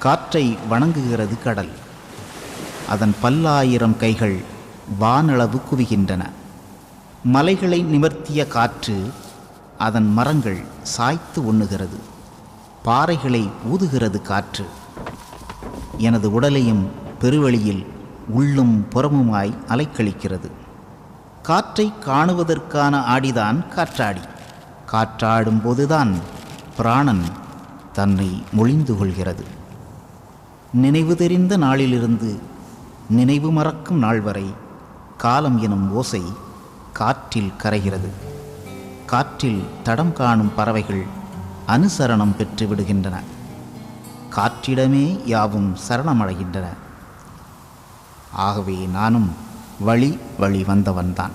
காற்றை வணங்குகிறது கடல். அதன் பல்லாயிரம் கைகள் வானளவு குவிகின்றன. மலைகளை நிமிர்த்திய காற்று அதன் மரங்கள் சாய்த்து உண்ணுகிறது. பாறைகளை ஊதுகிறது காற்று. எனது உடலையும் பெருவெளியில் உள்ளும் புறமுமாய் அலைக்கழிக்கிறது. காற்றை காணுவதற்கான ஆடிதான் காற்றாடி. காற்றாடும் போதுதான் பிராணன் தன்னை மொழிந்து கொள்கிறது. நினைவு தெரிந்த நாளிலிருந்து நினைவு மறக்கும் நாள் வரை காலம் எனும் ஓசை காற்றில் கரைகிறது. காற்றில் தடம் காணும் பறவைகள் அனுசரணம் பெற்று விடுகின்றன. காற்றிடமே யாவும் சரணமடைகின்றன. ஆகவே நானும் வழி வழி வந்தவன்தான்.